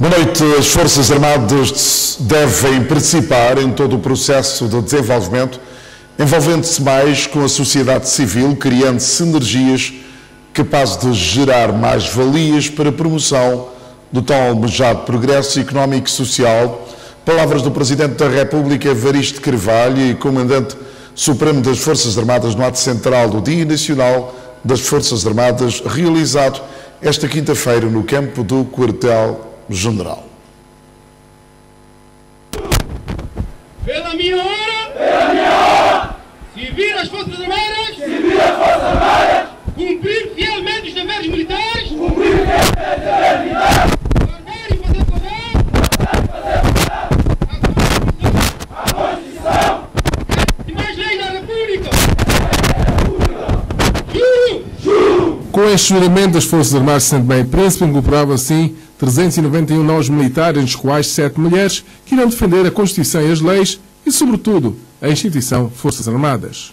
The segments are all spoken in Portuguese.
Boa noite. As Forças Armadas devem participar em todo o processo de desenvolvimento, envolvendo-se mais com a sociedade civil, criando sinergias capazes de gerar mais valias para a promoção do tão almejado progresso económico e social. Palavras do Presidente da República, Evaristo Carvalho, e Comandante Supremo das Forças Armadas no ato central do Dia Nacional das Forças Armadas, realizado esta quinta-feira no campo do Quartel-General. Pela minha hora, servir as Forças Armadas, cumprir fielmente os deveres militares, guardar e fazer a Constituição e mais leis da República. Com este juramento das Forças Armadas de Santo Tomé e Príncipe, incorporavam assim 391 novos militares, entre os quais 7 mulheres, que irão defender a Constituição e as leis e, sobretudo, a instituição Forças Armadas.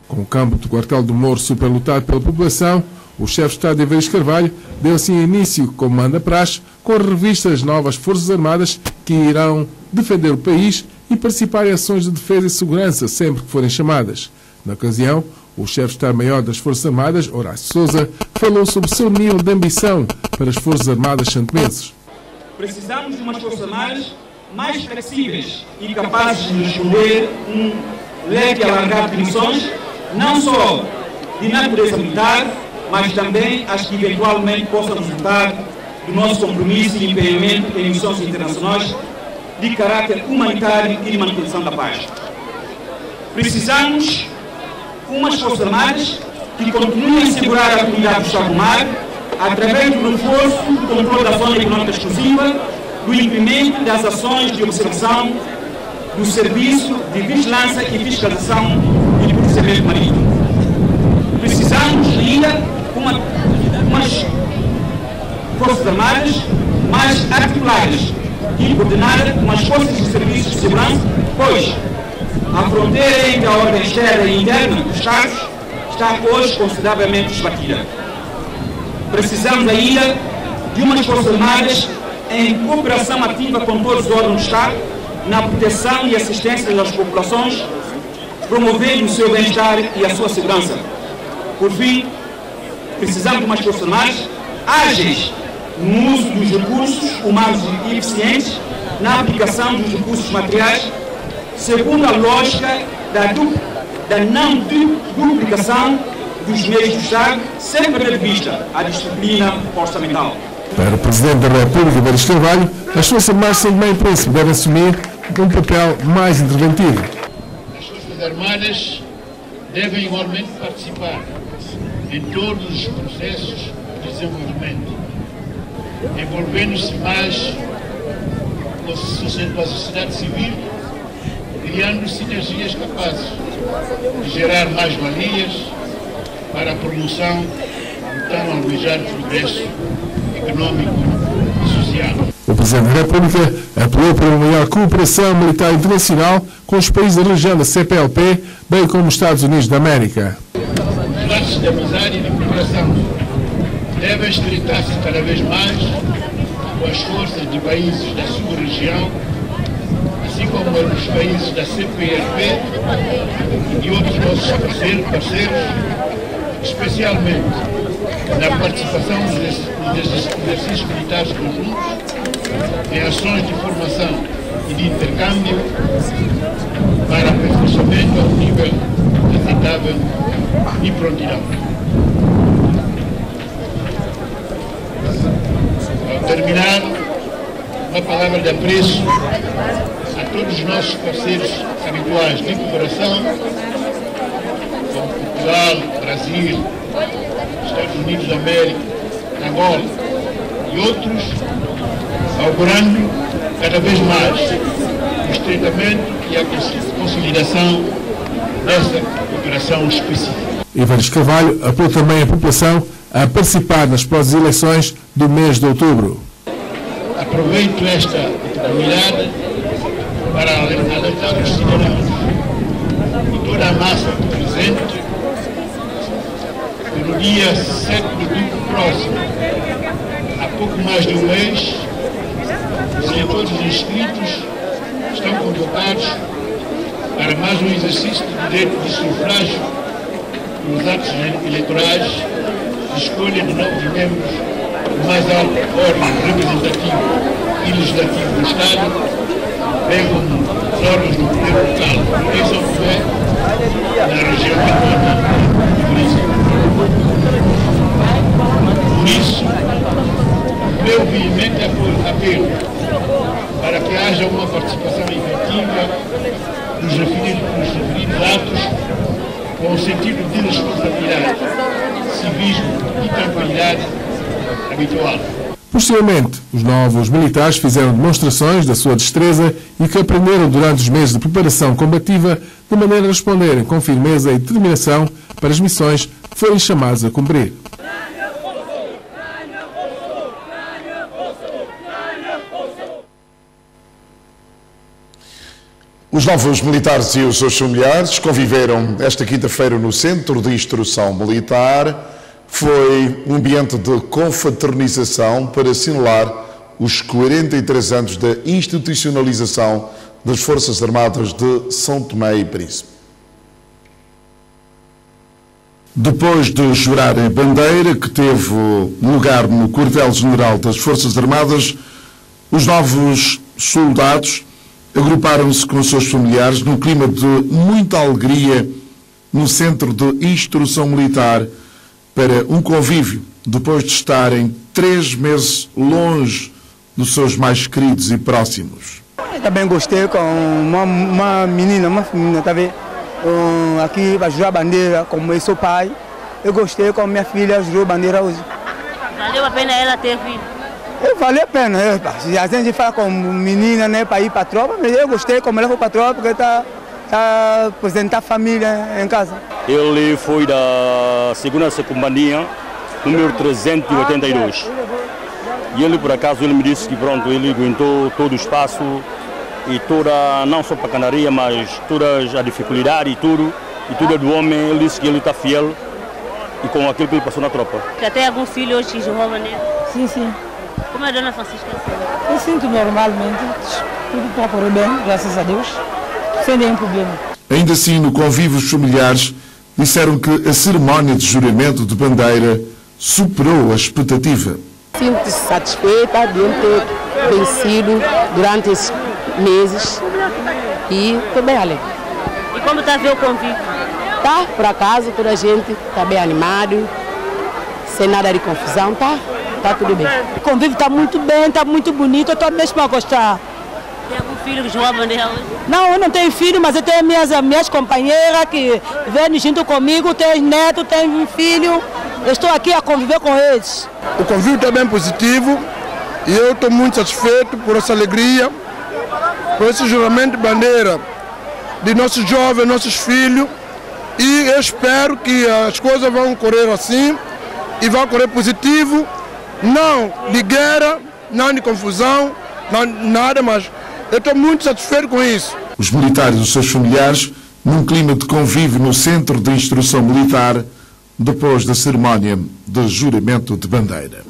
Com o campo do Quartel do Moro superlotado pela população, o chefe de Estado Evaristo Carvalho deu assim início, como manda a praxe, com a revista das novas Forças Armadas que irão defender o país e participar em ações de defesa e segurança sempre que forem chamadas. Na ocasião, o chefe de Estado-Maior das Forças Armadas, Horácio Sousa, falou sobre o seu nível de ambição para as Forças Armadas santomenses. Precisamos de umas Forças Armadas mais flexíveis e capazes de responder um leque alargado de missões, não só de natureza militar, mas também as que eventualmente possam resultar do nosso compromisso e empenhamento em missões internacionais de caráter humanitário e de manutenção da paz. Precisamos umas Forças Armadas que continuem a assegurar a comunidade do Estado-Mar através do reforço do controle da zona econômica exclusiva, do incremento das ações de observação, do serviço de vigilância e fiscalização e policiamento marítimo. Precisamos ainda umas Forças Armadas mais articuladas e coordenadas com as forças e serviços de segurança, pois a fronteira entre a ordem externa e interna dos Estados está hoje consideravelmente esbatida. Precisamos ainda de umas Forças Armadas em cooperação ativa com todos os órgãos do Estado na proteção e assistência das populações, promovendo o seu bem-estar e a sua segurança. Por fim, precisamos de umas Forças Armadas ágeis no uso dos recursos humanos e eficientes, na aplicação dos recursos materiais, segundo a lógica da não duplicação dos meios do Estado, sem perder de vista a disciplina orçamental. Para o Presidente da República, Evaristo Carvalho, as Forças Armadas de Santo Tomé e Príncipe devem assumir um papel mais interventivo. As Forças Armadas devem igualmente participar em todos os processos de desenvolvimento, envolvendo-se mais com a sociedade civil, criando sinergias capazes de gerar mais valias para a promoção do tão almejado progresso económico e social. O Presidente da República apelou para uma maior cooperação militar internacional com os países da região da CPLP, bem como os Estados Unidos da América. Os laços de amizade e de cooperação devem estreitar-se cada vez mais com as forças de países da sua região, assim como os países da CPLP e outros nossos parceiros, especialmente na participação dos exercícios militares conjuntos, em ações de formação e de intercâmbio para aperfeiçoamento a um nível aceitável e prontidão. Ao terminar, uma palavra de apreço a todos os nossos parceiros habituais de cooperação, como Portugal, Brasil, Estados Unidos da América, Angola e outros, augurando cada vez mais o estreitamento e a consolidação dessa cooperação específica. Evaristo Carvalho apelou também a população a participar nas próximas eleições do mês de outubro. Aproveito esta oportunidade para alertar os cidadãos e toda a massa presente que no dia 7 de outubro próximo, há pouco mais de um mês, os eleitores inscritos estão convocados para mais um exercício de direito de sufrágio nos atos eleitorais de escolha de novos membros do mais alto órgão representativo e legislativo do Estado, bem como os órgãos do poder local em São Tomé, na região autónoma de Príncipe. Por isso, meu veemente apelo para que haja uma participação efetiva nos referidos atos com o sentido de responsabilidade, civismo e tranquilidade habitual. Posteriormente, os novos militares fizeram demonstrações da sua destreza e que aprenderam durante os meses de preparação combativa de maneira a responderem com firmeza e determinação para as missões que forem chamados a cumprir. Os novos militares e os seus familiares conviveram esta quinta-feira no Centro de Instrução Militar. Foi um ambiente de confraternização para assinalar os 43 anos da institucionalização das Forças Armadas de São Tomé e Príncipe. Depois de jurar a bandeira, que teve lugar no Quartel-General das Forças Armadas, os novos soldados agruparam-se com os seus familiares num clima de muita alegria no Centro de Instrução Militar para um convívio, depois de estarem 3 meses longe dos seus mais queridos e próximos. Eu também gostei com uma menina, tá vendo? Aqui para jurar bandeira, como eu sou pai. Eu gostei com minha filha jurou bandeira hoje. Valeu a pena ela ter vindo? Valeu a pena. A gente fala com menina, né, para ir para a tropa, mas eu gostei como ela foi para a tropa, porque está apresentar a família em casa. Ele foi da Segurança Companhia, número 382. E ele, por acaso, ele me disse que pronto, ele aguentou todo o espaço e toda, não só para a canaria, mas toda a dificuldade e tudo é do homem. Ele disse que ele está fiel e com aquilo que ele passou na tropa. Já tem algum filho hoje que jogou maneiro? Sim, sim. Como é a dona Francisca? Eu sinto normalmente, tudo está correr bem, graças a Deus, sem nenhum problema. Ainda assim, no convívio, os familiares disseram que a cerimónia de juramento de bandeira superou a expectativa. Sinto-se satisfeita de eu ter vencido durante esses meses e estou bem alegre. E como está a ver o convívio? Tá, por acaso, toda a gente está bem animado, sem nada de confusão, tá tudo bem. O convívio está muito bem, está muito bonito, eu estou mesmo a gostar. Tem algum filho que jogou a bandeira hoje? Não, eu não tenho filho, mas eu tenho minhas companheiras que vêm junto comigo, tenho neto, tenho filho. Eu estou aqui a conviver com eles. O convívio está bem positivo e eu estou muito satisfeito por essa alegria, por esse juramento de bandeira de nossos jovens, nossos filhos. E eu espero que as coisas vão correr assim e vão correr positivo, não de guerra, não de confusão, não nada, mas eu estou muito satisfeito com isso. Os militares e os seus familiares, num clima de convívio no Centro de Instrução Militar, depois da cerimónia de juramento de bandeira.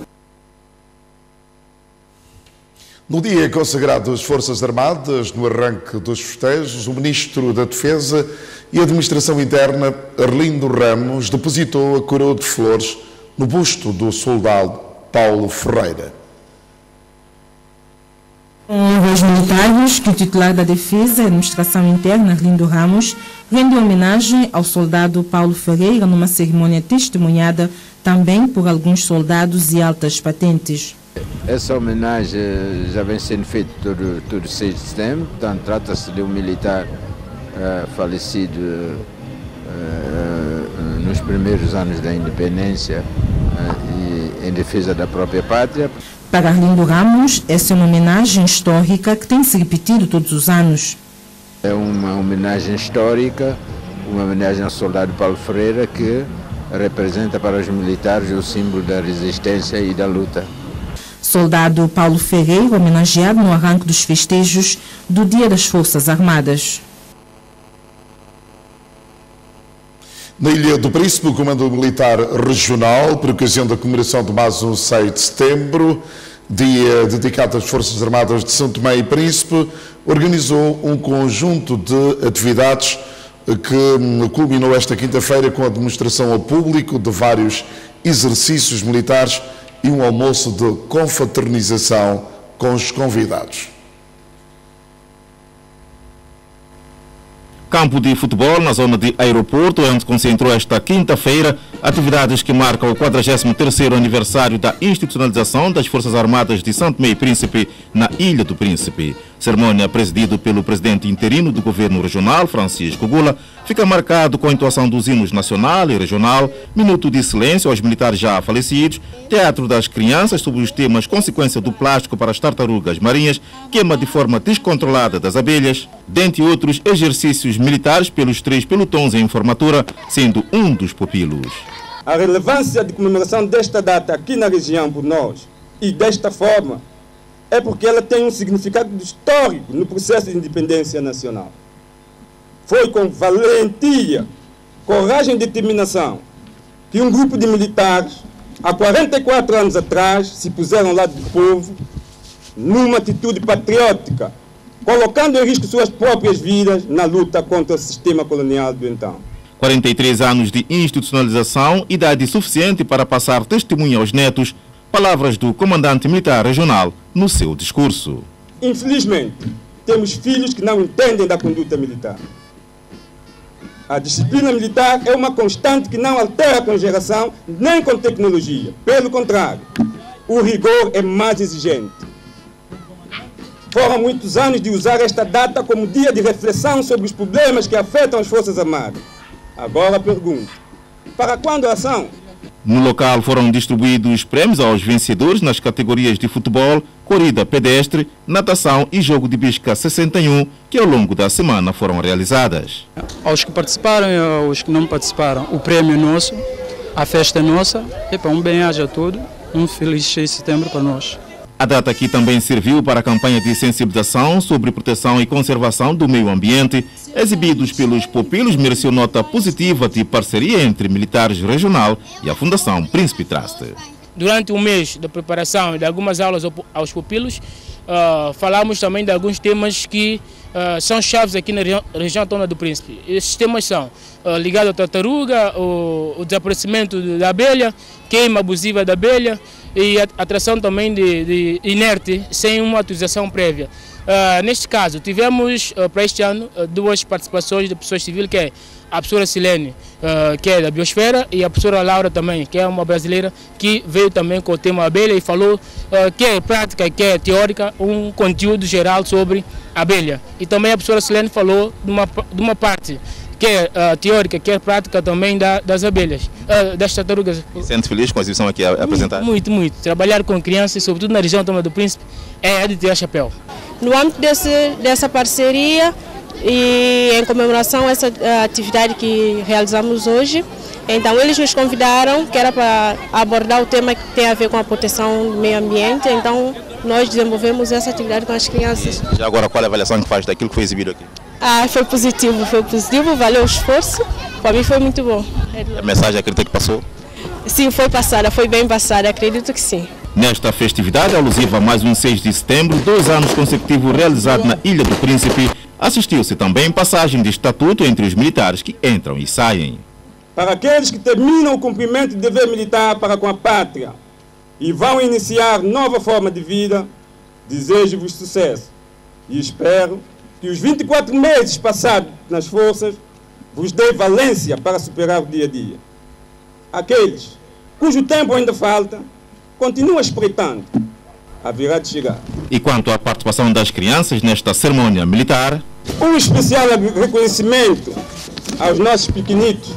No dia consagrado às Forças Armadas, no arranque dos festejos, o Ministro da Defesa e Administração Interna, Arlindo Ramos, depositou a coroa de flores no busto do soldado Paulo Ferreira. Os militares que o titular da Defesa e Administração Interna, Arlindo Ramos, rendeu homenagem ao soldado Paulo Ferreira numa cerimônia testemunhada também por alguns soldados e altas patentes. Essa homenagem já vem sendo feita todo 6 de setembro, portanto trata-se de um militar falecido nos primeiros anos da independência e em defesa da própria pátria. Para Arlindo Ramos, essa é uma homenagem histórica que tem se repetido todos os anos. É uma homenagem histórica, uma homenagem ao soldado Paulo Ferreira, que representa para os militares o símbolo da resistência e da luta. Soldado Paulo Ferreira, homenageado no arranque dos festejos do Dia das Forças Armadas. Na Ilha do Príncipe, o Comando Militar Regional, por ocasião da comemoração de mais um 6 de setembro, dia dedicado às Forças Armadas de São Tomé e Príncipe, organizou um conjunto de atividades que culminou esta quinta-feira com a demonstração ao público de vários exercícios militares e um almoço de confraternização com os convidados. Campo de futebol na zona de aeroporto, onde concentrou esta quinta-feira atividades que marcam o 43º aniversário da institucionalização das Forças Armadas de São Tomé e Príncipe na Ilha do Príncipe. Cerimônia presidida pelo presidente interino do governo regional, Francisco Gula, fica marcado com a entoação dos hinos nacional e regional, minuto de silêncio aos militares já falecidos, teatro das crianças sobre os temas consequência do plástico para as tartarugas marinhas, queima de forma descontrolada das abelhas, dentre outros exercícios militares pelos 3 pelotões em formatura, sendo um dos pupilos. A relevância de comemoração desta data aqui na região por nós e desta forma é porque ela tem um significado histórico no processo de independência nacional. Foi com valentia, coragem e determinação que um grupo de militares, há 44 anos atrás, se puseram ao lado do povo, numa atitude patriótica, colocando em risco suas próprias vidas na luta contra o sistema colonial do então. 43 anos de institucionalização, idade suficiente para passar testemunho aos netos, palavras do comandante militar regional no seu discurso. Infelizmente, temos filhos que não entendem da conduta militar. A disciplina militar é uma constante que não altera com geração nem com tecnologia. Pelo contrário, o rigor é mais exigente. Foram muitos anos de usar esta data como dia de reflexão sobre os problemas que afetam as Forças Armadas. Agora pergunto, para quando a ação? No local foram distribuídos prêmios aos vencedores nas categorias de futebol, corrida pedestre, natação e jogo de bisca 61, que ao longo da semana foram realizadas. Aos que participaram e aos que não participaram, o prêmio é nosso, a festa é nossa, e para um bem-aja a todos, um feliz 6 de setembro para nós. A data aqui também serviu para a campanha de sensibilização sobre proteção e conservação do meio ambiente, exibidos pelos pupilos, mereceu nota positiva de parceria entre militares regional e a Fundação Príncipe Trust. Durante o mês da preparação de algumas aulas aos pupilos, falamos também de alguns temas que são chaves aqui na região Tona do Príncipe. Esses temas são ligados à tartaruga, o desaparecimento da abelha, queima abusiva da abelha e a atração também de inerte sem uma autorização prévia. Neste caso, tivemos para este ano 2 participações de pessoas civis, que é a professora Silene, que é da Biosfera, e a professora Laura também, que é uma brasileira, que veio também com o tema abelha e falou que é prática, que é teórica, um conteúdo geral sobre a abelha. E também a professora Silene falou de uma parte que é teórica, que é prática também das abelhas, das tartarugas. Sente feliz com a exibição aqui apresentada? Muito, muito. Trabalhar com crianças, sobretudo na região Toma do Príncipe, é de tirar chapéu. No âmbito dessa parceria e em comemoração a essa atividade que realizamos hoje, então eles nos convidaram, que era para abordar o tema que tem a ver com a proteção do meio ambiente, então nós desenvolvemos essa atividade com as crianças. E agora, qual é a avaliação que faz daquilo que foi exibido aqui? Foi positivo, valeu o esforço, para mim foi muito bom. A mensagem acredita que passou? Sim, foi passada, foi bem passada, acredito que sim. Nesta festividade alusiva a mais um 6 de setembro, 2 anos consecutivos realizado na Ilha do Príncipe, assistiu-se também passagem de estatuto entre os militares que entram e saem. Para aqueles que terminam o cumprimento de dever militar para com a pátria e vão iniciar nova forma de vida, desejo-vos sucesso e espero que os 24 meses passados nas forças vos dê valência para superar o dia a dia. Aqueles cujo tempo ainda falta, continuem espreitando, haverá de chegar. E quanto à participação das crianças nesta cerimônia militar? Um especial reconhecimento aos nossos pequenitos,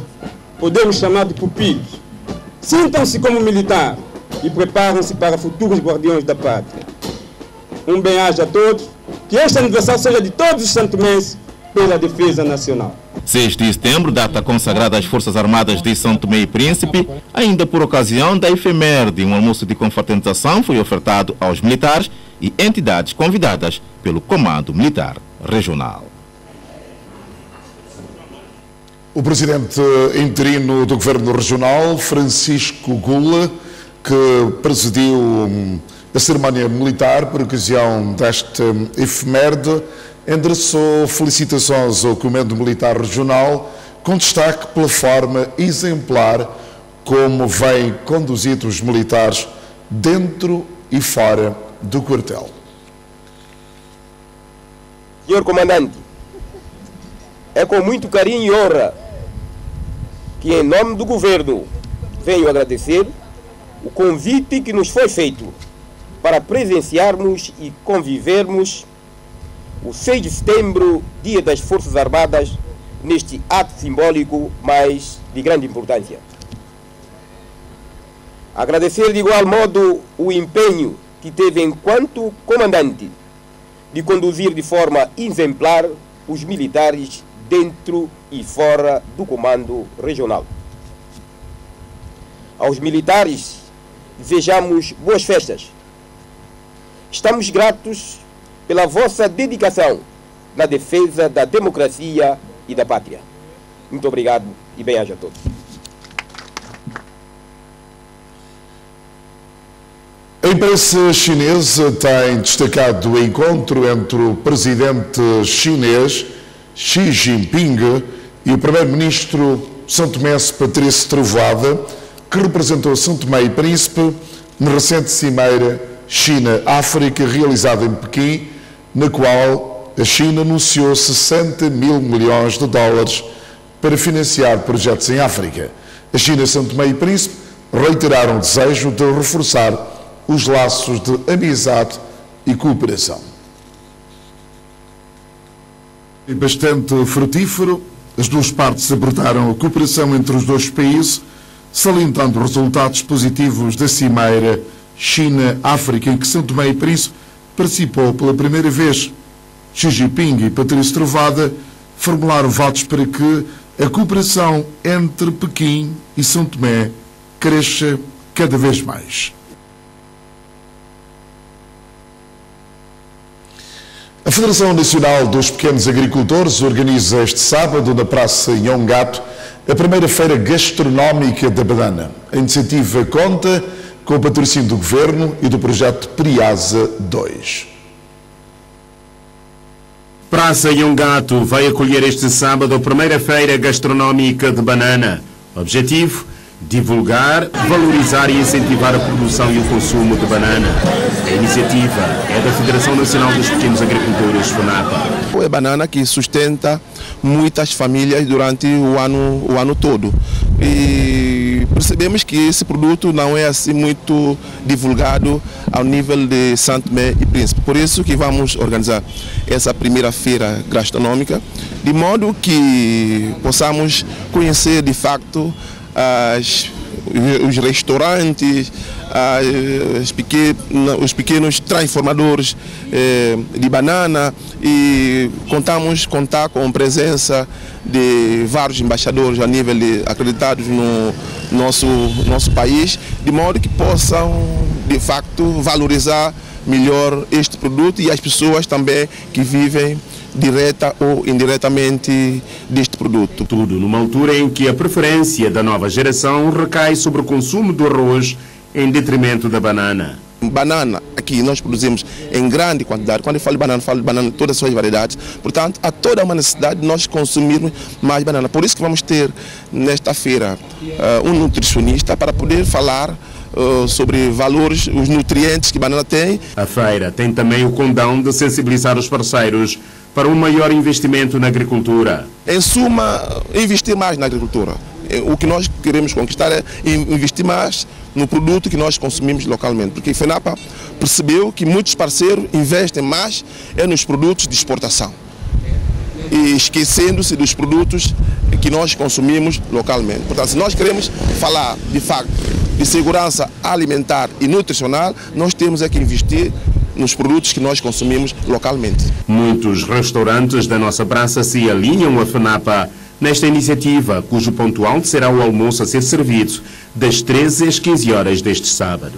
podemos chamar de pupilos. Sintam-se como militar e preparem-se para futuros guardiões da pátria. Um bem-aja a todos, que este aniversário seja de todos os santomenses pela defesa nacional. 6 de setembro, data consagrada às Forças Armadas de São Tomé e Príncipe, ainda por ocasião da efeméride, um almoço de confraternização foi ofertado aos militares e entidades convidadas pelo Comando Militar Regional. O presidente interino do Governo Regional, Francisco Gula, que presidiu a cerimónia militar por ocasião desta efeméride, endereçou felicitações ao Comando Militar Regional, com destaque pela forma exemplar como vêm conduzidos os militares dentro e fora do quartel. Senhor Comandante, é com muito carinho e honra que, em nome do Governo, venho agradecer o convite que nos foi feito para presenciarmos e convivermos o 6 de setembro, Dia das Forças Armadas, neste ato simbólico, mas de grande importância. Agradecer de igual modo o empenho que teve enquanto comandante de conduzir de forma exemplar os militares dentro e fora do comando regional. Aos militares desejamos boas festas. Estamos gratos pela vossa dedicação na defesa da democracia e da pátria. Muito obrigado e bem-aja a todos. A imprensa chinesa tem destacado o encontro entre o presidente chinês Xi Jinping e o primeiro-ministro santomense Patrício Trovoada, que representou São Tomé e Príncipe na recente cimeira China-África realizada em Pequim, na qual a China anunciou 60 mil milhões de dólares para financiar projetos em África. A China, São Tomé e Príncipe reiteraram o desejo de reforçar os laços de amizade e cooperação. E bastante frutífero, as duas partes abordaram a cooperação entre os dois países, salientando os resultados positivos da cimeira China-África, em que São Tomé e Príncipe participou pela primeira vez. Xi Jinping e Patrício Trovoada formularam votos para que a cooperação entre Pequim e São Tomé cresça cada vez mais. A Federação Nacional dos Pequenos Agricultores organiza este sábado na Praça Nhongato a primeira feira gastronómica da banana. A iniciativa conta com o patrocínio do Governo e do projeto Priasa 2. Praça Nhongato vai acolher este sábado a primeira feira gastronómica de banana. Objetivo: divulgar, valorizar e incentivar a produção e o consumo de banana. A iniciativa é da Federação Nacional dos Pequenos Agricultores, FNAPA. É banana que sustenta muitas famílias durante o ano todo. E percebemos que esse produto não é assim muito divulgado ao nível de São Tomé e Príncipe. Por isso que vamos organizar essa primeira feira gastronômica, de modo que possamos conhecer de facto os restaurantes, os pequenos transformadores de banana, e contar com a presença de vários embaixadores a nível acreditados no nosso país, de modo que possam de facto valorizar melhor este produto e as pessoas também que vivem direta ou indiretamente deste produto. Tudo numa altura em que a preferência da nova geração recai sobre o consumo do arroz em detrimento da banana. Banana, aqui nós produzimos em grande quantidade. Quando eu falo de banana em todas as suas variedades. Portanto, há toda uma necessidade de nós consumirmos mais banana. Por isso que vamos ter nesta feira um nutricionista para poder falar sobre valores, os nutrientes que a banana tem. A feira tem também o condão de sensibilizar os parceiros para um maior investimento na agricultura. Em suma, investir mais na agricultura. O que nós queremos conquistar é investir mais no produto que nós consumimos localmente, porque a FNAPA percebeu que muitos parceiros investem mais nos produtos de exportação, e esquecendo-se dos produtos que nós consumimos localmente. Portanto, se nós queremos falar de facto de segurança alimentar e nutricional, nós temos que investir nos produtos que nós consumimos localmente. Muitos restaurantes da nossa praça se alinham à FNAPA nesta iniciativa, cujo ponto alto será o almoço a ser servido das 13 às 15 horas deste sábado.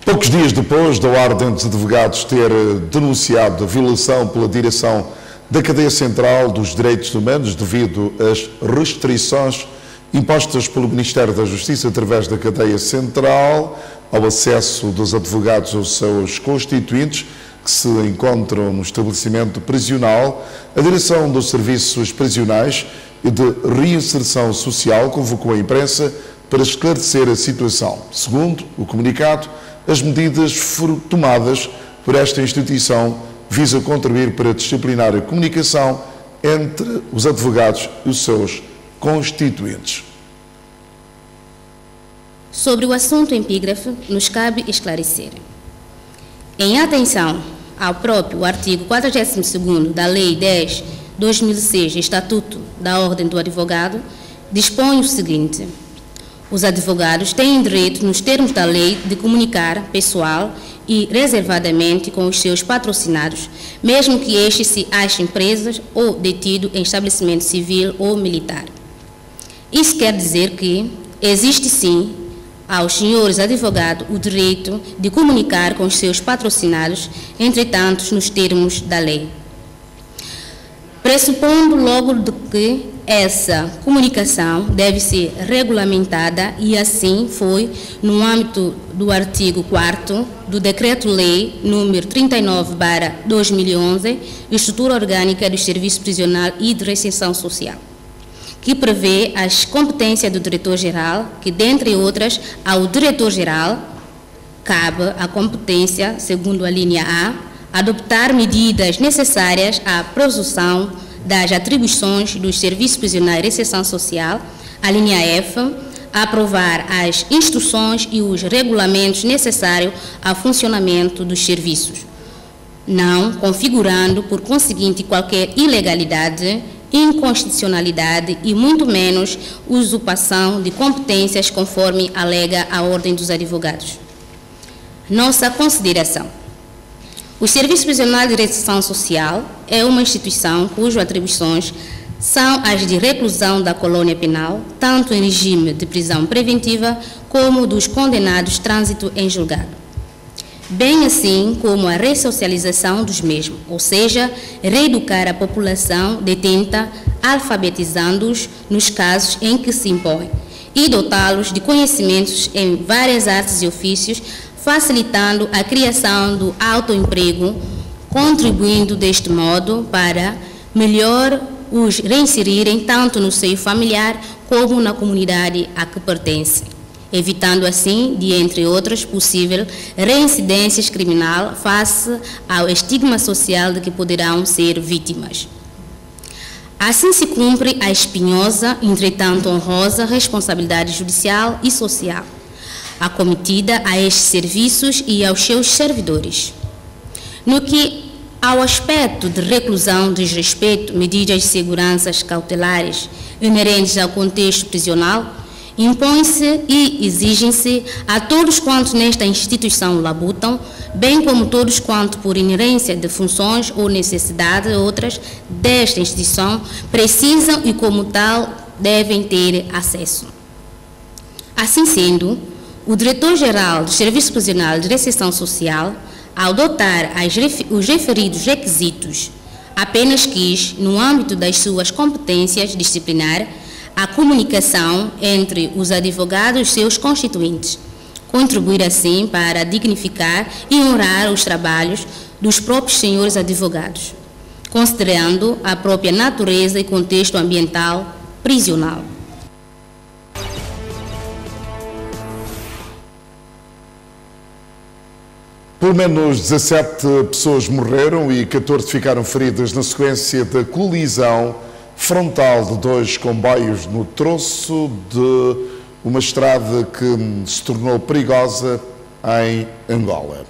Poucos dias depois da Ordem dos Advogados ter denunciado a violação pela direção da cadeia central dos direitos humanos devido às restrições impostas pelo Ministério da Justiça através da cadeia central ao acesso dos advogados aos seus constituintes que se encontram no estabelecimento prisional. A Direção dos Serviços Prisionais e de Reinserção Social convocou a imprensa para esclarecer a situação. Segundo o comunicado, as medidas tomadas por esta instituição visam contribuir para disciplinar a comunicação entre os advogados e os seus constituintes. Sobre o assunto epígrafe, nos cabe esclarecer. Em atenção ao próprio artigo 42º da Lei 10/2006, Estatuto da Ordem do Advogado, dispõe o seguinte: os advogados têm direito, nos termos da lei, de comunicar pessoal e reservadamente com os seus patrocinados, mesmo que estes se achem presos ou detidos em estabelecimento civil ou militar. Isso quer dizer que existe sim aos senhores advogados o direito de comunicar com os seus patrocinados, entretanto, nos termos da lei. Pressupondo logo de que essa comunicação deve ser regulamentada, e assim foi no âmbito do artigo 4º do Decreto-Lei nº 39/2011, Estrutura Orgânica do Serviço Prisional e de Reinserção Social, que prevê as competências do diretor-geral, que, dentre outras, ao diretor-geral cabe a competência, segundo a linha A, adoptar medidas necessárias à produção das atribuições dos serviços prisionais e reinserção social, a linha F, aprovar as instruções e os regulamentos necessários ao funcionamento dos serviços, não configurando, por conseguinte, qualquer ilegalidade, inconstitucionalidade e muito menos usurpação de competências conforme alega a Ordem dos Advogados. Nossa consideração: o Serviço Prisional de Reinserção Social é uma instituição cujas atribuições são as de reclusão da colônia penal, tanto em regime de prisão preventiva como dos condenados trânsito em julgado, bem assim como a ressocialização dos mesmos, ou seja, reeducar a população detenta, alfabetizando-os nos casos em que se impõe, e dotá-los de conhecimentos em várias artes e ofícios, facilitando a criação do autoemprego, contribuindo deste modo para melhor os reinserirem tanto no seio familiar como na comunidade a que pertencem, evitando assim, de entre outras, possível reincidências criminais face ao estigma social de que poderão ser vítimas. Assim se cumpre a espinhosa, entretanto honrosa, responsabilidade judicial e social acometida a estes serviços e aos seus servidores. No que ao aspecto de reclusão diz respeito, medidas de segurança cautelares inerentes ao contexto prisional, impõe-se e exigem-se a todos quantos nesta instituição labutam, bem como todos quantos por inerência de funções ou necessidade outras desta instituição precisam e como tal devem ter acesso. Assim sendo, o Diretor-Geral do Serviço Prisional de Reinserção Social, ao adotar os referidos requisitos, apenas quis, no âmbito das suas competências disciplinares, a comunicação entre os advogados e seus constituintes, contribuir assim para dignificar e honrar os trabalhos dos próprios senhores advogados, considerando a própria natureza e contexto ambiental prisional. Pelo menos 17 pessoas morreram e 14 ficaram feridas na sequência da colisão frontal de dois comboios no troço de uma estrada que se tornou perigosa em Angola.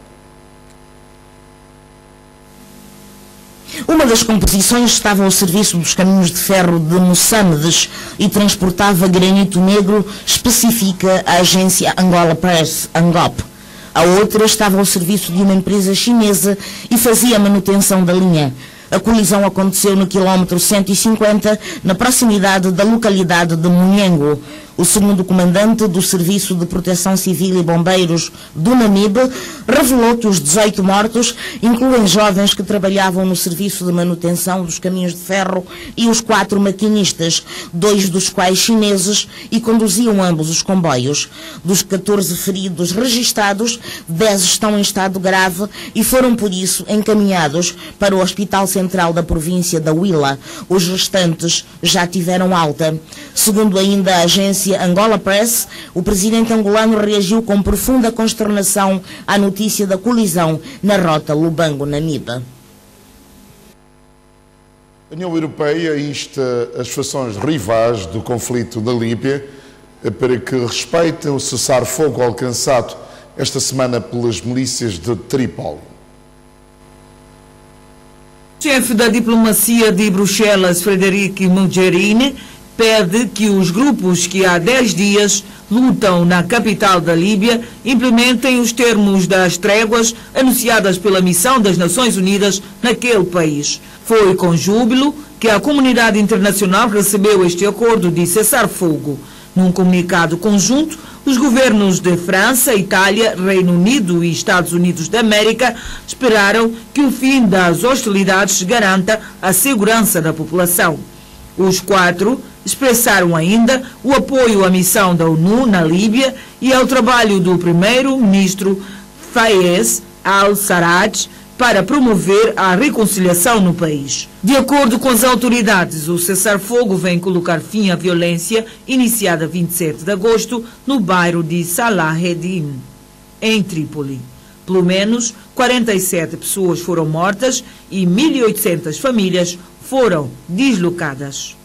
Uma das composições estava ao serviço dos caminhos de ferro de Moçambique e transportava granito negro, especifica a agência Angola Press, Angop. A outra estava ao serviço de uma empresa chinesa e fazia a manutenção da linha. A colisão aconteceu no quilómetro 150, na proximidade da localidade de Munhengo. O segundo comandante do Serviço de Proteção Civil e Bombeiros do Namibe revelou que os 18 mortos incluem jovens que trabalhavam no serviço de manutenção dos caminhos de ferro e os 4 maquinistas, 2 dos quais chineses, e conduziam ambos os comboios. Dos 14 feridos registados, 10 estão em estado grave e foram, por isso, encaminhados para o Hospital Central da província da Huila. Os restantes já tiveram alta. Segundo ainda a agência Angola Press, o presidente angolano reagiu com profunda consternação à notícia da colisão na rota Lubango-Namibe. A União Europeia insta as fações rivais do conflito na Líbia para que respeitem o cessar-fogo alcançado esta semana pelas milícias de Trípoli. O chefe da diplomacia de Bruxelas, Frederico Mogherini, pede que os grupos que há 10 dias lutam na capital da Líbia implementem os termos das tréguas anunciadas pela Missão das Nações Unidas naquele país. Foi com júbilo que a comunidade internacional recebeu este acordo de cessar-fogo. Num comunicado conjunto, os governos de França, Itália, Reino Unido e Estados Unidos da América esperaram que o fim das hostilidades garanta a segurança da população. Os 4 expressaram ainda o apoio à missão da ONU na Líbia e ao trabalho do primeiro-ministro Fayez al-Sarraj para promover a reconciliação no país. De acordo com as autoridades, o cessar-fogo vem colocar fim à violência iniciada 27 de agosto no bairro de Salaheddin, em Trípoli. Pelo menos 47 pessoas foram mortas e 1.800 famílias foram deslocadas.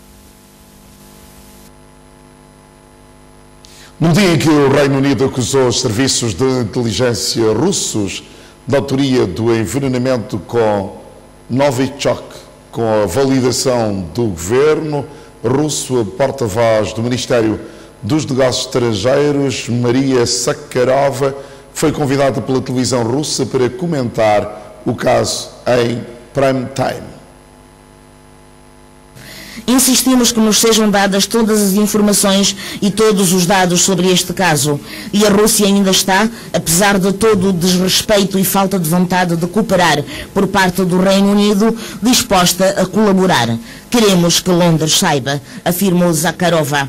No dia em que o Reino Unido acusou os serviços de inteligência russos da autoria do envenenamento com Novichok, com a validação do governo russo, a porta-voz do Ministério dos Negócios Estrangeiros, Maria Sakharova, foi convidada pela televisão russa para comentar o caso em prime time. Insistimos que nos sejam dadas todas as informações e todos os dados sobre este caso. E a Rússia ainda está, apesar de todo o desrespeito e falta de vontade de cooperar por parte do Reino Unido, disposta a colaborar. Queremos que Londres saiba, afirmou Zakharova.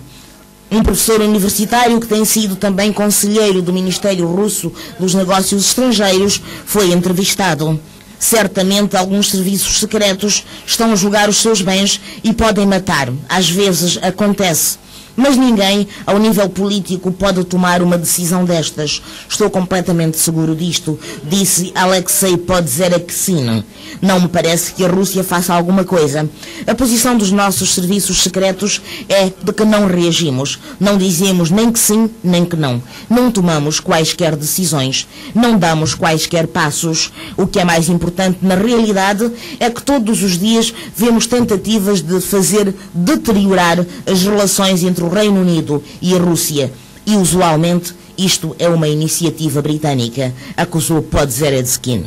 Um professor universitário que tem sido também conselheiro do Ministério Russo dos Negócios Estrangeiros foi entrevistado. Certamente alguns serviços secretos estão a julgar os seus bens e podem matar. Às vezes acontece. Mas ninguém, ao nível político, pode tomar uma decisão destas. Estou completamente seguro disto, disse Alexei Podzereksin. Não me parece que a Rússia faça alguma coisa. A posição dos nossos serviços secretos é de que não reagimos. Não dizemos nem que sim, nem que não. Não tomamos quaisquer decisões. Não damos quaisquer passos. O que é mais importante, na realidade, é que todos os dias vemos tentativas de fazer deteriorar as relações entre o Reino Unido e a Rússia. E, usualmente, isto é uma iniciativa britânica, acusou Podzereksin.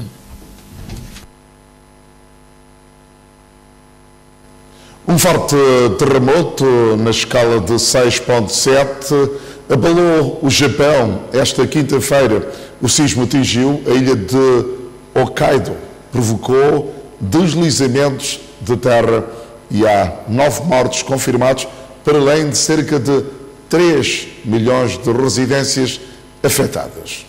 Um forte terremoto na escala de 6.7 abalou o Japão esta quinta-feira. O sismo atingiu a ilha de Hokkaido, provocou deslizamentos de terra e há 9 mortos confirmados, para além de cerca de 3 milhões de residências afetadas.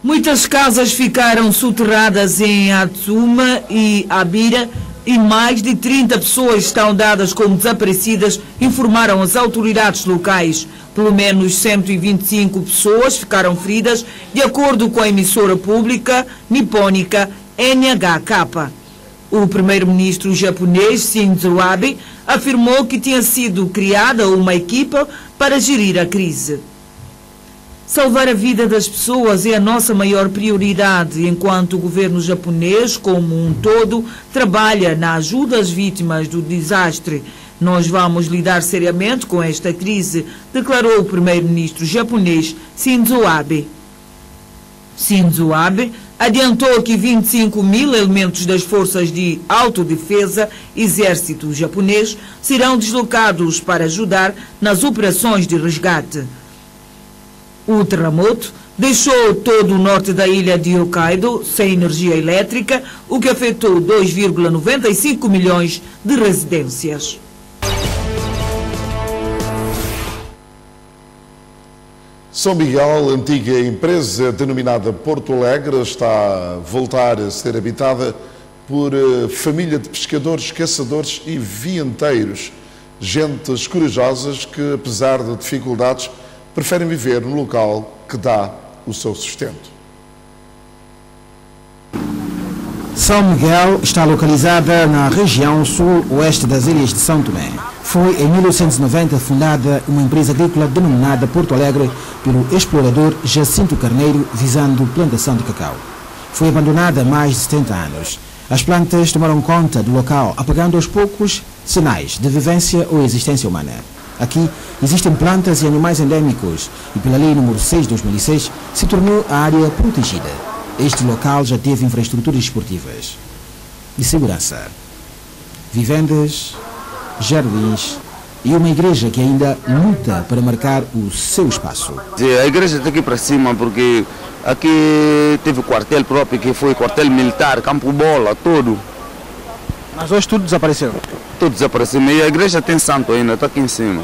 Muitas casas ficaram soterradas em Atsuma e Abira e mais de 30 pessoas estão dadas como desaparecidas, informaram as autoridades locais. Pelo menos 125 pessoas ficaram feridas, de acordo com a emissora pública nipônica NHK. O primeiro-ministro japonês Shinzo Abe afirmou que tinha sido criada uma equipa para gerir a crise. Salvar a vida das pessoas é a nossa maior prioridade, enquanto o governo japonês, como um todo, trabalha na ajuda às vítimas do desastre. Nós vamos lidar seriamente com esta crise, declarou o primeiro-ministro japonês Shinzo Abe. Shinzo Abe adiantou que 25 mil elementos das forças de autodefesa, exército japonês, serão deslocados para ajudar nas operações de resgate. O terremoto deixou todo o norte da ilha de Hokkaido sem energia elétrica, o que afetou 2,95 milhões de residências. São Miguel, antiga empresa denominada Porto Alegre, está a voltar a ser habitada por família de pescadores, caçadores e vianteiros. Gentes corajosas que, apesar de dificuldades, preferem viver no local que dá o seu sustento. São Miguel está localizada na região sul-oeste das ilhas de São Tomé. Foi em 1890 fundada uma empresa agrícola denominada Porto Alegre pelo explorador Jacinto Carneiro, visando plantação de cacau. Foi abandonada há mais de 70 anos. As plantas tomaram conta do local, apagando aos poucos sinais de vivência ou existência humana. Aqui existem plantas e animais endêmicos e, pela Lei nº 6 de 2006, se tornou a área protegida. Este local já teve infraestruturas esportivas de segurança, vivendas, jardins e uma igreja que ainda luta para marcar o seu espaço. A igreja está aqui para cima porque aqui teve o quartel próprio, que foi quartel militar, campo bola, tudo. Mas hoje tudo desapareceu? Tudo desapareceu, e a igreja tem santo ainda, está aqui em cima.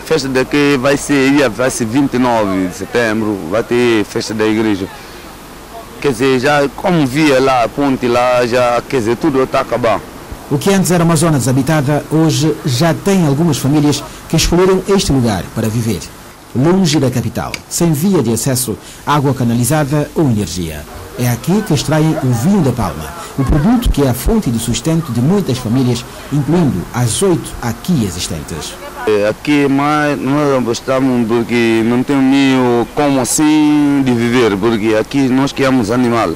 Festa daqui vai ser 29 de setembro, vai ter festa da igreja. Quer dizer, já como via lá, a ponte lá, já, quer dizer, tudo está acabado. O que antes era uma zona desabitada, hoje já tem algumas famílias que escolheram este lugar para viver. Longe da capital, sem via de acesso, água canalizada ou energia. É aqui que extraem o vinho da palma, o produto que é a fonte de sustento de muitas famílias, incluindo as 8 aqui existentes. Aqui mas nós gostamos porque não tem meio como assim de viver, porque aqui nós criamos animal.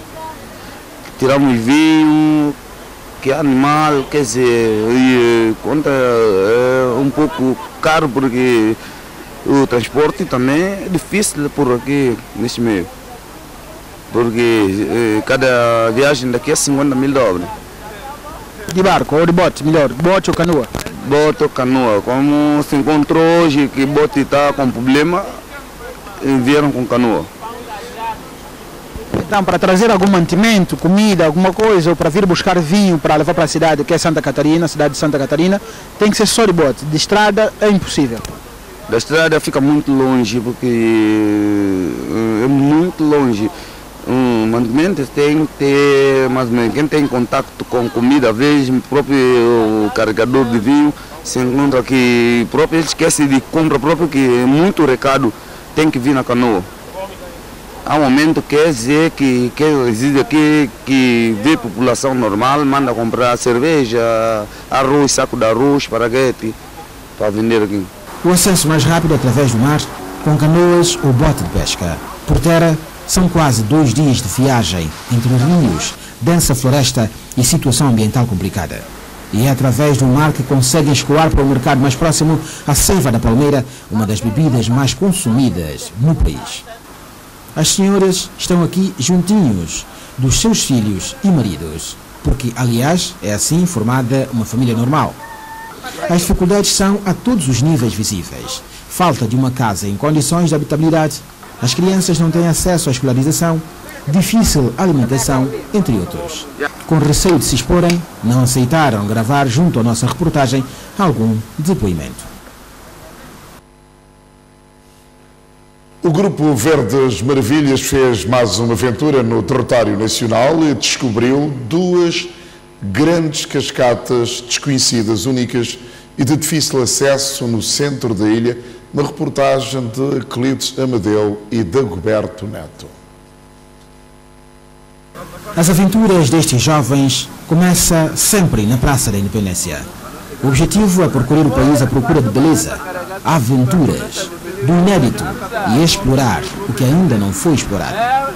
Tiramos vinho, que animal, quer dizer, e conta é um pouco caro porque o transporte também é difícil por aqui neste meio. Porque cada viagem daqui é $50 mil. De barco ou de bote, melhor, bote ou canoa? Bote ou canoa. Como se encontrou hoje que bote está com problema, vieram com canoa. Então, para trazer algum mantimento, comida, alguma coisa, ou para vir buscar vinho para levar para a cidade, que é Santa Catarina, cidade de Santa Catarina, tem que ser só de bote. De estrada é impossível. Da estrada fica muito longe, porque é muito longe. Mantimento tem que ter, mas quem tem contato com comida, às vezes o próprio carregador de vinho se encontra que próprio esquece de compra próprio, que é muito recado, tem que vir na canoa. Há um momento que quer dizer que reside aqui, que vê população normal, manda comprar cerveja, arroz, saco de arroz, paraguete, para vender aqui. O acesso mais rápido através do mar, com canoas ou bote de pesca. Por terra, são quase 2 dias de viagem entre rios, densa floresta e situação ambiental complicada. E é através do mar que conseguem escoar para o mercado mais próximo a seiva da palmeira, uma das bebidas mais consumidas no país. As senhoras estão aqui juntinhos dos seus filhos e maridos, porque, aliás, é assim formada uma família normal. As dificuldades são a todos os níveis visíveis. Falta de uma casa em condições de habitabilidade, as crianças não têm acesso à escolarização, difícil alimentação, entre outros. Com receio de se exporem, não aceitaram gravar junto à nossa reportagem algum depoimento. O Grupo Verdes Maravilhas fez mais uma aventura no território nacional e descobriu 2 grandes cascatas desconhecidas, únicas e de difícil acesso no centro da ilha, uma reportagem de Cleides Amadeu e Dagoberto Neto. As aventuras destes jovens começam sempre na Praça da Independência. O objetivo é percorrer o país à procura de beleza, aventuras, do inédito e explorar o que ainda não foi explorado.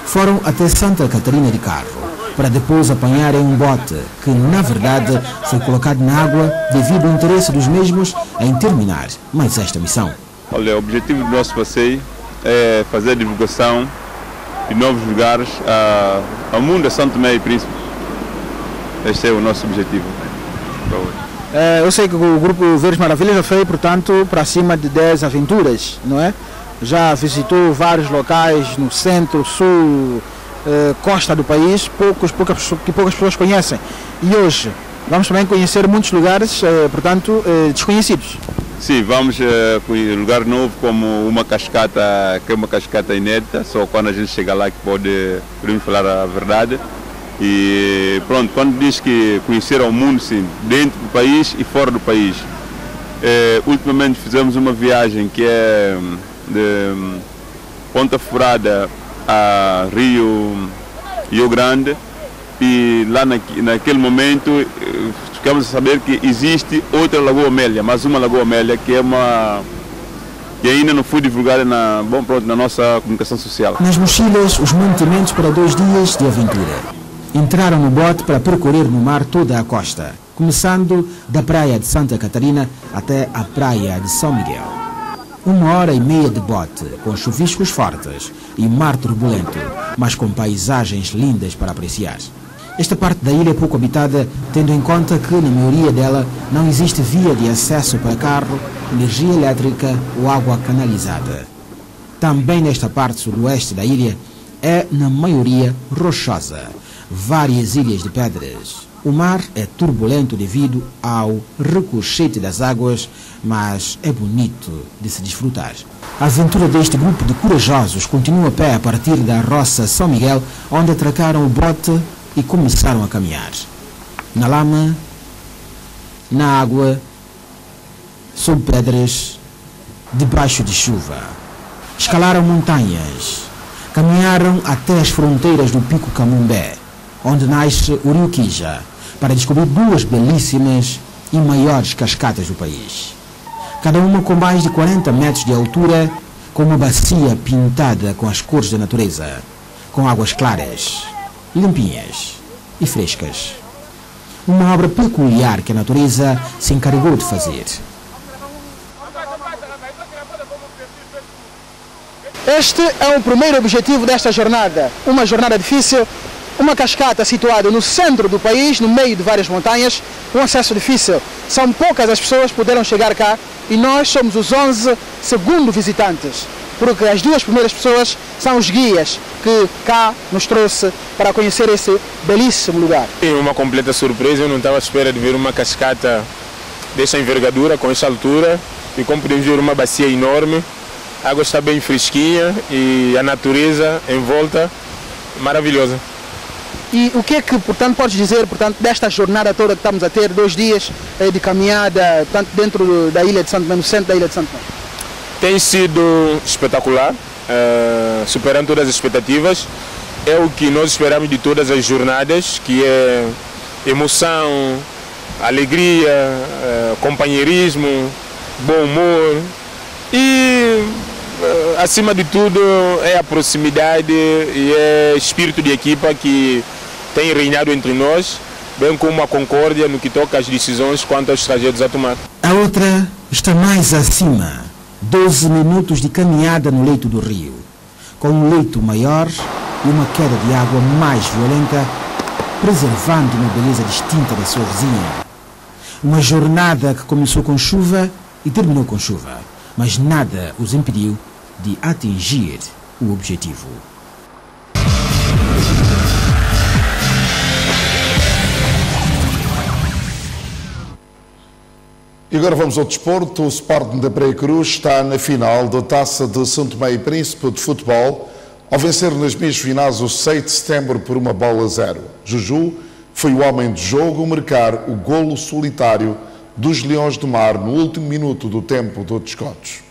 Foram até Santa Catarina de carro, para depois apanharem um bote que, na verdade, foi colocado na água devido ao interesse dos mesmos em terminar mais esta missão. Olha, o objetivo do nosso passeio é fazer a divulgação de novos lugares ao mundo de São Tomé e Príncipe. Este é o nosso objetivo para hoje. Eu sei que o Grupo Verdes Maravilhas já fez, portanto, para cima de 10 aventuras, não é? Já visitou vários locais no centro, sul, costa do país, que poucas pessoas conhecem. E hoje vamos também conhecer muitos lugares, portanto, desconhecidos. Sim, vamos conhecer lugar novo como uma cascata, que é uma cascata inédita, só quando a gente chega lá que podemos falar a verdade. E pronto, quando diz que conhecer o mundo, sim, dentro do país e fora do país. Ultimamente fizemos uma viagem que é de Ponta Furada a Rio Grande, e lá naquele momento ficamos a saber que existe outra Lagoa Amélia, mais uma Lagoa Amélia, que ainda não foi divulgada na nossa comunicação social. Nas mochilas, os mantimentos para 2 dias de aventura. Entraram no bote para percorrer no mar toda a costa, começando da praia de Santa Catarina até a praia de São Miguel. 1h30 de bote, com chuviscos fortes e mar turbulento, mas com paisagens lindas para apreciar. Esta parte da ilha é pouco habitada, tendo em conta que na maioria dela não existe via de acesso para carro, energia elétrica ou água canalizada. Também nesta parte sudoeste da ilha é, na maioria, rochosa. Várias ilhas de pedras. O mar é turbulento devido ao ricochete das águas, mas é bonito de se desfrutar. A aventura deste grupo de corajosos continua a pé a partir da roça São Miguel, onde atracaram o bote e começaram a caminhar. Na lama, na água, sob pedras, debaixo de chuva. Escalaram montanhas, caminharam até as fronteiras do Pico Camumbé, onde nasce o Rio Quija, para descobrir 2 belíssimas e maiores cascatas do país. Cada uma com mais de 40 metros de altura, com uma bacia pintada com as cores da natureza, com águas claras, limpinhas e frescas. Uma obra peculiar que a natureza se encarregou de fazer. Este é o primeiro objetivo desta jornada, uma jornada difícil. Uma cascata situada no centro do país, no meio de várias montanhas, um acesso difícil. São poucas as pessoas que puderam chegar cá e nós somos os 11 segundos visitantes, porque as 2 primeiras pessoas são os guias que cá nos trouxe para conhecer esse belíssimo lugar. Uma completa surpresa, eu não estava à espera de ver uma cascata dessa envergadura, com essa altura, e como podemos ver, uma bacia enorme, a água está bem fresquinha e a natureza em volta maravilhosa. E o que é que, portanto, podes dizer, portanto, desta jornada toda que estamos a ter, 2 dias de caminhada, portanto, dentro da ilha de Santo Tomé, no centro da ilha de Santo Tomé? Tem sido espetacular, superando todas as expectativas. É o que nós esperamos de todas as jornadas, que é emoção, alegria, companheirismo, bom humor e, acima de tudo, é a proximidade e é espírito de equipa que tem reinado entre nós, bem como a concórdia no que toca às decisões quanto aos trajetos a tomar. A outra está mais acima, 12 minutos de caminhada no leito do rio, com um leito maior e uma queda de água mais violenta, preservando uma beleza distinta da sua vizinha. Uma jornada que começou com chuva e terminou com chuva, mas nada os impediu de atingir o objetivo. E agora vamos ao desporto. O Sporting da Praia Cruz está na final da Taça de São Tomé e Príncipe de futebol, ao vencer nas meias finais o 6 de setembro por 1-0. Juju foi o homem de jogo a marcar o golo solitário dos Leões do Mar no último minuto do tempo de descontos.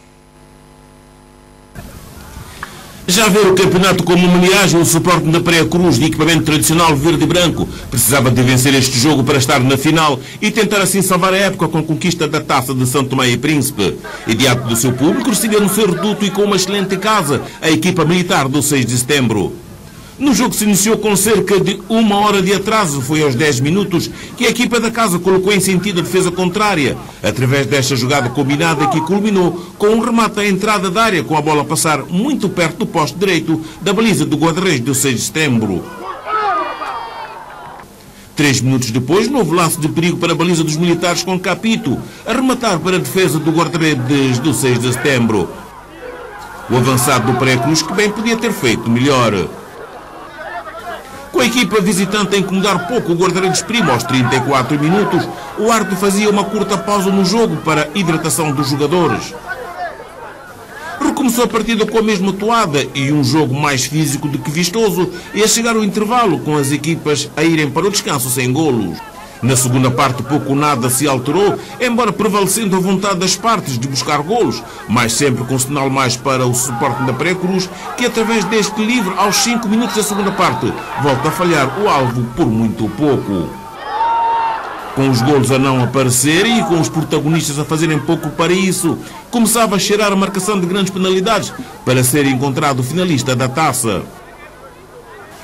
Já ver o campeonato como homenagem, o Sporting da Praia Cruz, de equipamento tradicional verde e branco, precisava de vencer este jogo para estar na final e tentar assim salvar a época com a conquista da Taça de São Tomé e Príncipe. E diante do seu público, recebeu no seu reduto e com uma excelente casa a equipa militar do 6 de setembro. No jogo que se iniciou com cerca de 1 hora de atraso, foi aos 10 minutos que a equipa da casa colocou em sentido a defesa contrária, através desta jogada combinada que culminou com um remate à entrada da área, com a bola a passar muito perto do poste direito da baliza do guarda-redes do 6 de setembro. 3 minutos depois, novo laço de perigo para a baliza dos militares com Capito, a rematar para a defesa do guarda-redes do 6 de setembro. O avançado do Praia Cruz que bem podia ter feito melhor. Com a equipa visitante a incomodar pouco o guarda-redes Primo aos 34 minutos, o árbitro fazia uma curta pausa no jogo para a hidratação dos jogadores. Recomeçou a partida com a mesma toada e um jogo mais físico do que vistoso, e a chegar ao intervalo com as equipas a irem para o descanso sem golos. Na segunda parte pouco ou nada se alterou, embora prevalecendo a vontade das partes de buscar golos, mas sempre com sinal mais para o suporte da Praia Cruz, que através deste livre, aos 5 minutos da segunda parte, volta a falhar o alvo por muito pouco. Com os golos a não aparecerem e com os protagonistas a fazerem pouco para isso, começava a cheirar a marcação de grandes penalidades para ser encontrado o finalista da taça.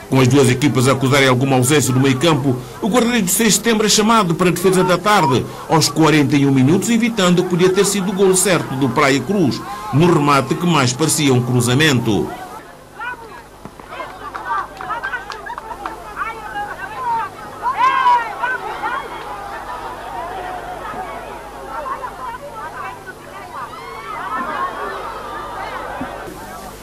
Com as duas equipas a acusarem alguma ausência do meio-campo, o guarda-redes do 6 de setembro é chamado para a defesa da tarde, aos 41 minutos, evitando o que podia ter sido o golo certo do Praia Cruz, no remate que mais parecia um cruzamento.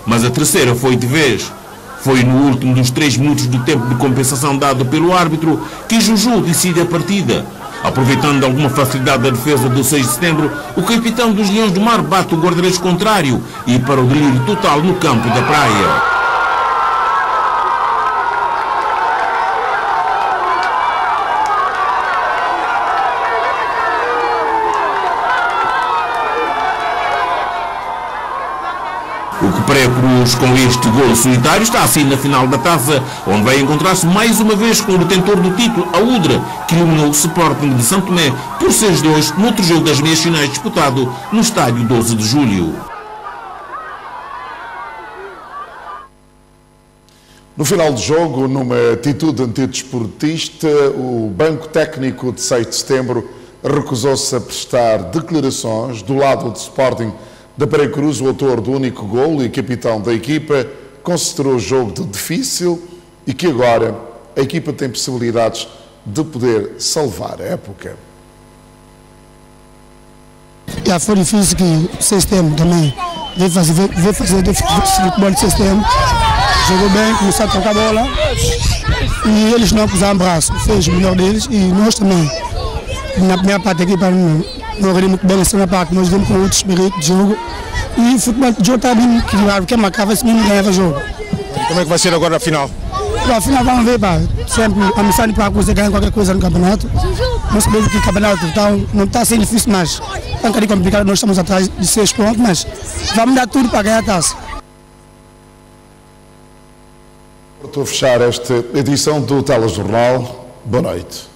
Mas a terceira foi de vez. Foi no último dos 3 minutos do tempo de compensação dado pelo árbitro que Juju decide a partida. Aproveitando alguma facilidade da defesa do 6 de setembro, o capitão dos Leões do Mar bate o guarda-redes contrário e para o delírio total no campo da praia. O que Praia Cruz, com este golo solitário, está assim na final da taça, onde vai encontrar-se mais uma vez com o detentor do título, a Udra, que eliminou o Sporting de São Tomé por 6-2 no outro jogo das meias finais disputado no estádio 12 de Julho. No final do jogo, numa atitude antidesportista, o Banco Técnico de 6 de setembro recusou-se a prestar declarações do lado do Sporting da Praia Cruz. O autor do único golo e capitão da equipa considerou o jogo de difícil e que agora a equipa tem possibilidades de poder salvar a época. Já foi difícil que o sistema também veio fazer futebol de sistema. Jogou bem, começou a trocar a bola e eles não acusaram braço, fez o melhor deles e nós também. Na primeira parte aqui para não rir muito bem na segunda parte, nós vimos com outro espírito de jogo e o futebol de jogo está bem equilibrado, quem marcava esse mesmo ganhava o jogo. Como é que vai ser agora a final? A final vamos ver, pá. Sempre a missão para conseguir qualquer coisa no campeonato. Nós sabemos que o campeonato não está sendo difícil, mas está um bocadinho complicado, nós estamos atrás de 6 pontos, mas vamos dar tudo para ganhar a taça. Estou a fechar esta edição do Telejornal. Boa noite.